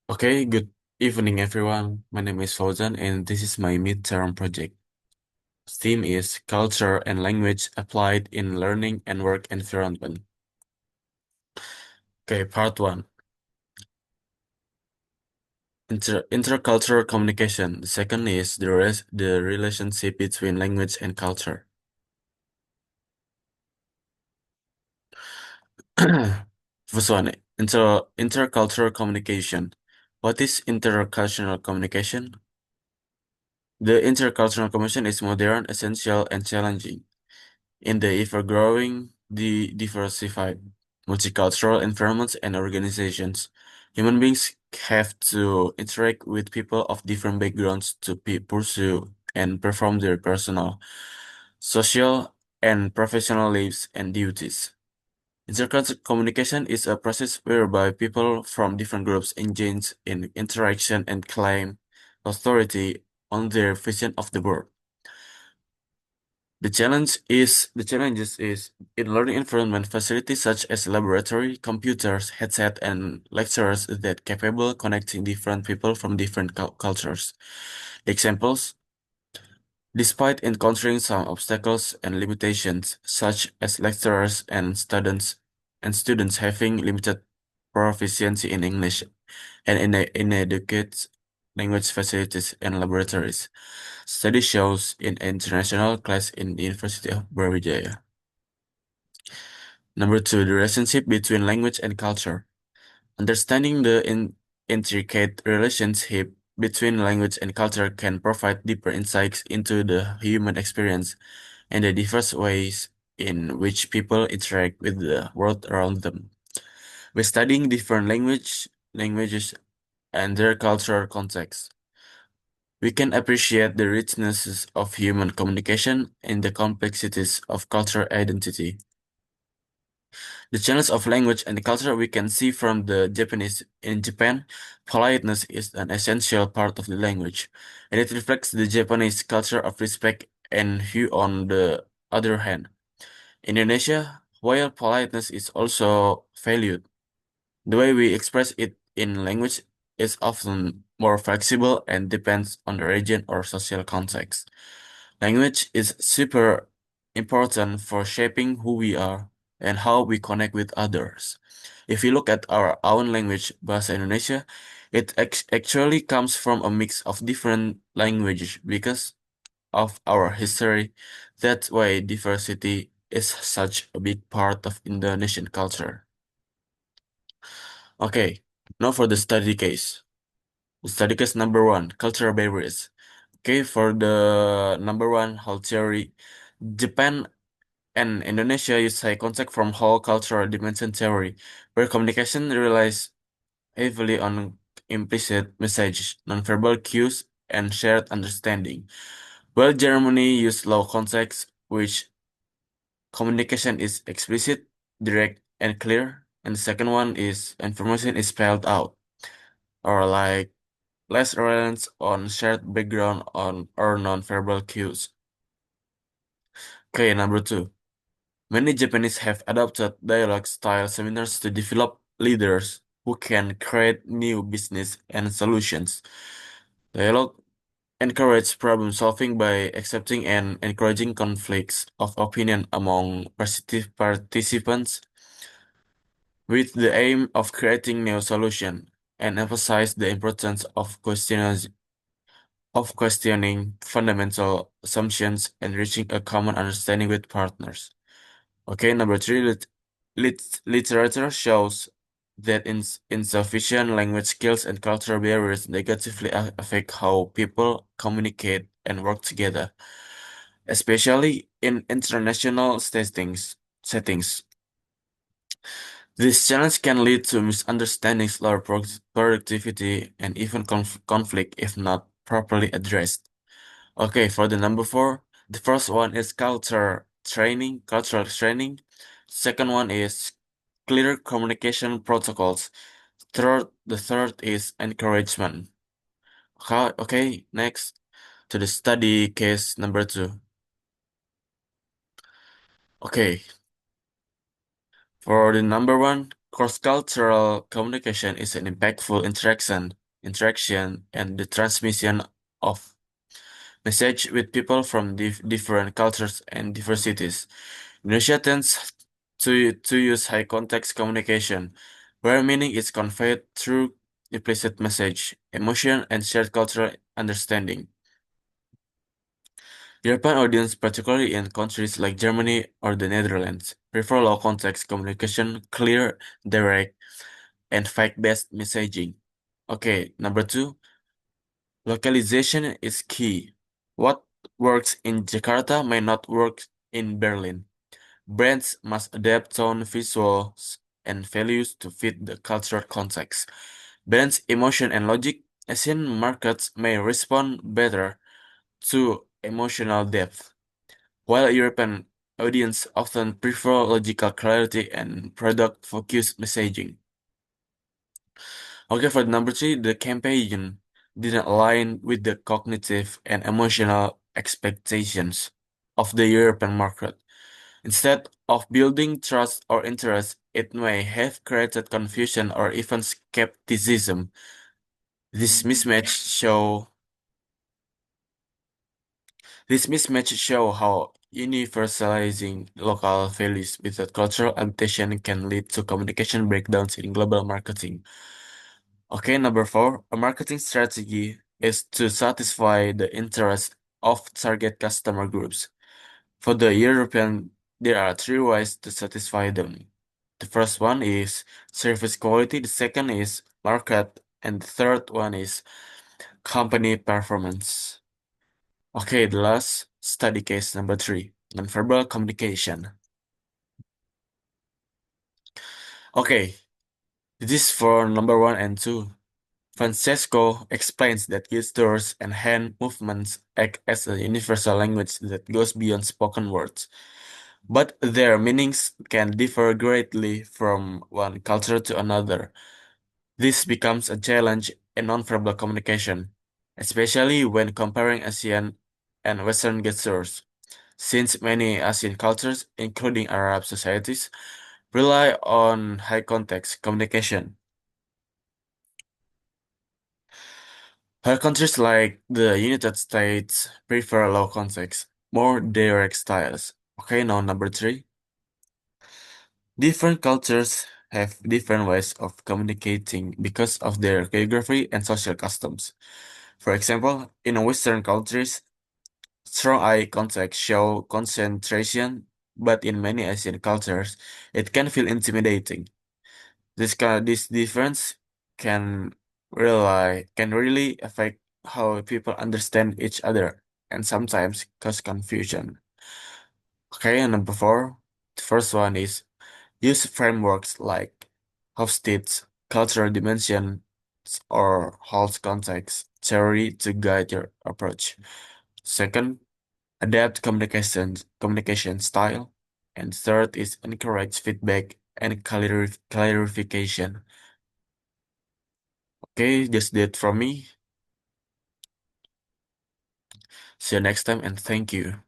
Okay, good evening, everyone. My name is Fauzan, and this is my midterm project. Theme is Culture and Language Applied in Learning and Work Environment. Okay, part one. Intercultural communication. The second is the relationship between language and culture. First one, intercultural communication. What is intercultural communication? The intercultural communication is modern, essential, and challenging. In the ever-growing, diversified, multicultural environments and organizations, human beings have to interact with people of different backgrounds to pursue and perform their personal, social, and professional lives and duties. Intercultural communication is a process whereby people from different groups engage in interaction and claim authority on their vision of the world. The challenges is in learning environment facilities such as laboratory, computers, headset, and lecturers that capable connecting different people from different cultures. Examples, despite encountering some obstacles and limitations, such as lecturers and students having limited proficiency in English and inadequate language facilities and laboratories. Study shows in international class in the University of Brawijaya. Number two, the relationship between language and culture. Understanding the intricate relationship between language and culture can provide deeper insights into the human experience and the diverse ways in which people interact with the world around them. By studying different languages and their cultural contexts, we can appreciate the richnesses of human communication and the complexities of cultural identity. The challenge of language and culture we can see from the Japanese. In Japan, politeness is an essential part of the language, and it reflects the Japanese culture of respect and hue on the other hand. In Indonesia, while politeness is also valued, the way we express it in language is often more flexible and depends on the region or social context. Language is super important for shaping who we are and how we connect with others. If we look at our own language, Bahasa Indonesia, it actually comes from a mix of different languages because of our history. That's why diversity is such a big part of Indonesian culture. Okay, now for the study case. Study case number one, cultural barriers. Okay, for the number one, whole theory. Japan and Indonesia use high contact from whole cultural dimension theory, where communication relies heavily on implicit messages, nonverbal cues, and shared understanding. While Germany use low context, which communication is explicit, direct, and clear. And the second one is information is spelled out, or like less reliance on shared background on or nonverbal cues. Okay, number two. Many Japanese have adopted dialogue style seminars to develop leaders who can create new business and solutions. Dialogue encourages problem solving by accepting and encouraging conflicts of opinion among participants with the aim of creating new solution and emphasize the importance of questioning fundamental assumptions and reaching a common understanding with partners. Okay, number three, literature shows that insufficient language skills and cultural barriers negatively affect how people communicate and work together, especially in international settings. This challenge can lead to misunderstandings, lower productivity, and even conflict if not properly addressed. Okay, for the number four, the first one is cultural training. Second one is clear communication protocols. The third is encouragement. Okay, next to the study case number two. Okay, for the number one, cross-cultural communication is an impactful interaction interaction, and the transmission of message with people from different cultures and diversities. Indonesia tends to use high context communication, where meaning is conveyed through implicit message, emotion, and shared cultural understanding. European audience, particularly in countries like Germany or the Netherlands, prefer low context communication, clear, direct, and fact-based messaging. Okay, number two, localization is key. What works in Jakarta may not work in Berlin. Brands must adapt tone, visuals, and values to fit the cultural context. Balance emotion and logic. Asian markets may respond better to emotional depth, while European audience often prefer logical clarity and product-focused messaging. Okay, for number three, the campaign didn't align with the cognitive and emotional expectations of the European market. Instead of building trust or interest, it may have created confusion or even skepticism. This mismatch show this mismatch show how universalizing local values without cultural adaptation can lead to communication breakdowns in global marketing. Okay, number four, a marketing strategy is to satisfy the interest of target customer groups. For the European, there are three ways to satisfy them. The first one is service quality, the second is market, and the third one is company performance. Okay, the last study case number three, nonverbal communication. Okay, this is for number one and two. Francesco explains that gestures and hand movements act as a universal language that goes beyond spoken words, but their meanings can differ greatly from one culture to another. This becomes a challenge in nonverbal communication, especially when comparing Asian and Western gestures, since many Asian cultures, including Arab societies, rely on high context communication. While countries like the United States prefer low context, more direct styles. Okay, now number three. Different cultures have different ways of communicating because of their geography and social customs. For example, in Western countries, strong eye contact show concentration, but in many Asian cultures, it can feel intimidating. This difference can can really affect how people understand each other and sometimes cause confusion. Okay, and number four, the first one is use frameworks like Hofstede's cultural dimension or Hall's context theory to guide your approach. Second, adapt communication style. And third is encourage feedback and clarification. Okay, just that from me. See you next time and thank you.